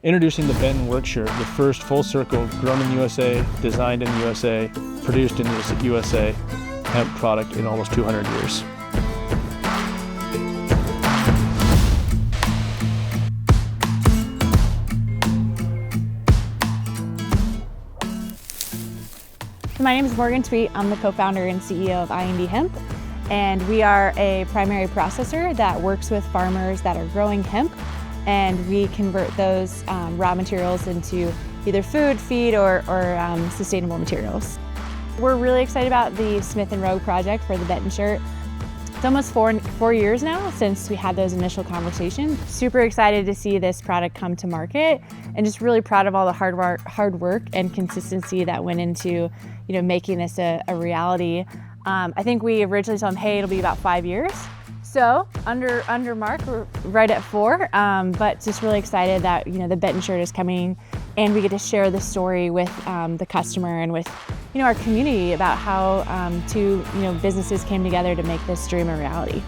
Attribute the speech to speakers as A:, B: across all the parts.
A: Introducing the Benton work shirt, the first full circle, grown in the USA, designed in the USA, produced in the USA, hemp product in almost 200 years.
B: My name is Morgan Tweet. I'm the co-founder and CEO of IND HEMP, and we are a primary processor that works with farmers that are growing hemp, and we convert those raw materials into either food, feed, or sustainable materials. We're really excited about the Smith & Rogue project for the Benton shirt. It's almost four years now since we had those initial conversations. Super excited to see this product come to market, and just really proud of all the hard work and consistency that went into making this a reality. I think we originally told them, hey, it'll be about 5 years. So under mark, we're right at 4, but just really excited that the Benton shirt is coming, and we get to share the story with the customer and with our community about how two businesses came together to make this dream a reality.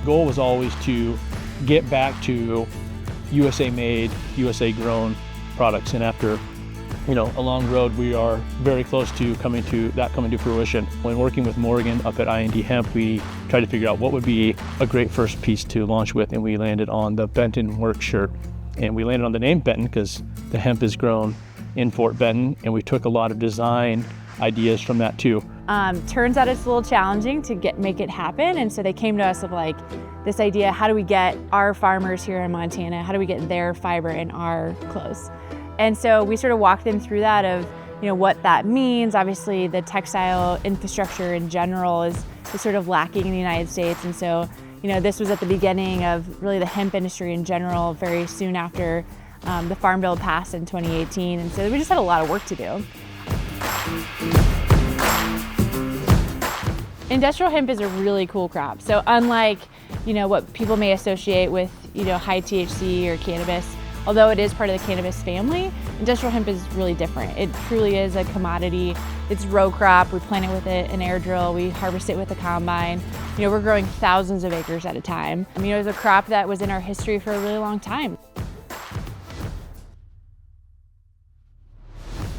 A: The goal was always to get back to USA made, USA grown products, and after a long road, we are very close to coming to fruition. When working with Morgan up at IND Hemp, we tried to figure out what would be a great first piece to launch with, and we landed on the Benton work shirt. And we landed on the name Benton because the hemp is grown in Fort Benton, and we took a lot of design ideas from that too.
B: Turns out it's a little challenging to make it happen, and so they came to us with this idea: how do we get our farmers here in Montana, how do we get their fiber in our clothes? And so we sort of walked them through that of what that means. Obviously, the textile infrastructure in general is sort of lacking in the United States, and so this was at the beginning of really the hemp industry in general, very soon after the Farm Bill passed in 2018, and so we just had a lot of work to do. Industrial hemp is a really cool crop. So unlike what people may associate with high THC or cannabis, although it is part of the cannabis family, industrial hemp is really different. It truly is a commodity. It's row crop. We plant it with an air drill. We harvest it with a combine. We're growing thousands of acres at a time. It was a crop that was in our history for a really long time.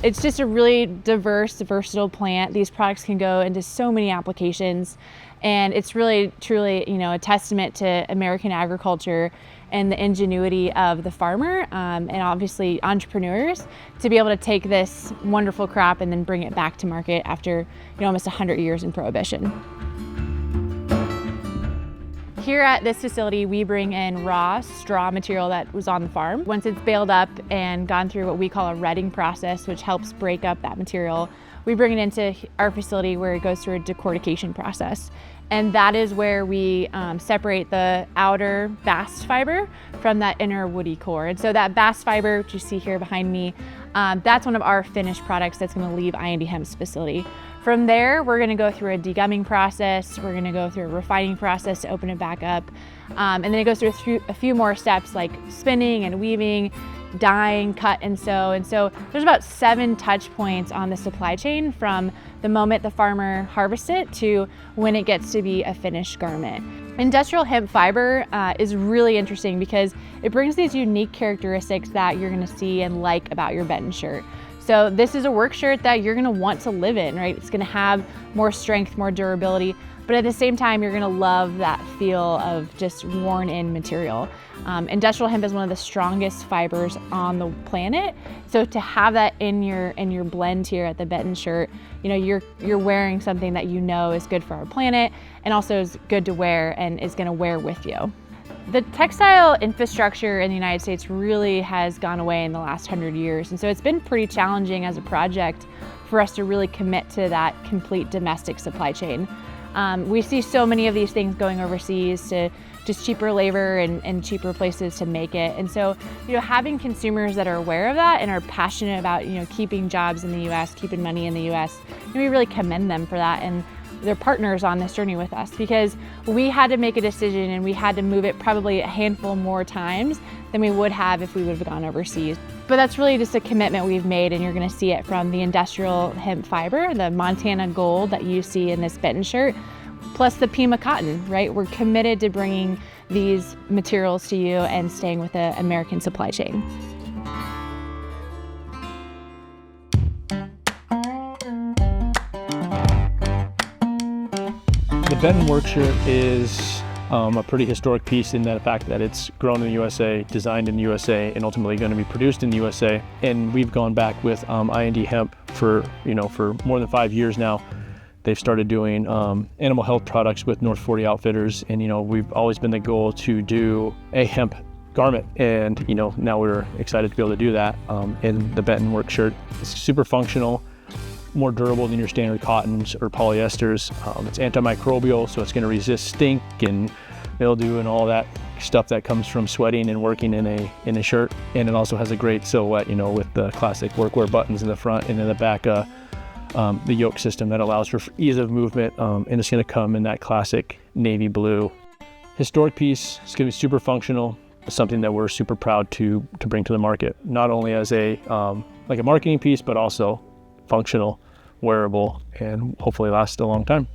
B: It's just a really diverse, versatile plant. These products can go into so many applications, and it's really, truly, a testament to American agriculture and the ingenuity of the farmer and obviously entrepreneurs to be able to take this wonderful crop and then bring it back to market after almost 100 years in prohibition. Here at this facility, we bring in raw straw material that was on the farm. Once it's baled up and gone through what we call a retting process, which helps break up that material, we bring it into our facility where it goes through a decortication process. And that is where we separate the outer bast fiber from that inner woody core. And so that bast fiber, which you see here behind me, that's one of our finished products that's gonna leave IND Hemp's facility. From there, we're gonna go through a degumming process, we're gonna go through a refining process to open it back up, and then it goes through a few more steps like spinning and weaving, dyeing, cut and sew. And so there's about 7 touch points on the supply chain from the moment the farmer harvests it to when it gets to be a finished garment. Industrial hemp fiber is really interesting because it brings these unique characteristics that you're gonna see and like about your Benton shirt. So this is a work shirt that you're gonna want to live in, right? It's gonna have more strength, more durability, but at the same time, you're gonna love that feel of just worn in material. Industrial hemp is one of the strongest fibers on the planet. So to have that in your blend here at the Benton shirt, you're wearing something that is good for our planet and also is good to wear and is gonna wear with you. The textile infrastructure in the United States really has gone away in the last 100 years. And so it's been pretty challenging as a project for us to really commit to that complete domestic supply chain. We see so many of these things going overseas to just cheaper labor and cheaper places to make it. And so, having consumers that are aware of that and are passionate about, keeping jobs in the US, keeping money in the US, we really commend them for that. And they're partners on this journey with us because we had to make a decision and we had to move it probably a handful more times than we would have if we would have gone overseas. But that's really just a commitment we've made, and you're gonna see it from the industrial hemp fiber, the Montana gold that you see in this Benton shirt. plus the Pima cotton, right? We're committed to bringing these materials to you and staying with the American supply chain.
A: The Benton work shirt is a pretty historic piece in the fact that it's grown in the USA, designed in the USA, and ultimately going to be produced in the USA. And we've gone back with IND Hemp for more than 5 years now. They've started doing animal health products with North 40 Outfitters, and we've always been the goal to do a hemp garment, and now we're excited to be able to do that in the Benton work shirt. It's super functional, more durable than your standard cottons or polyesters. It's antimicrobial, so it's going to resist stink and mildew and all that stuff that comes from sweating and working in a shirt. And it also has a great silhouette, with the classic workwear buttons in the front and in the back, the yoke system that allows for ease of movement, and it's going to come in that classic navy blue. Historic piece. It's going to be super functional. It's something that we're super proud to bring to the market, not only as a like a marketing piece, but also functional, wearable, and hopefully last a long time.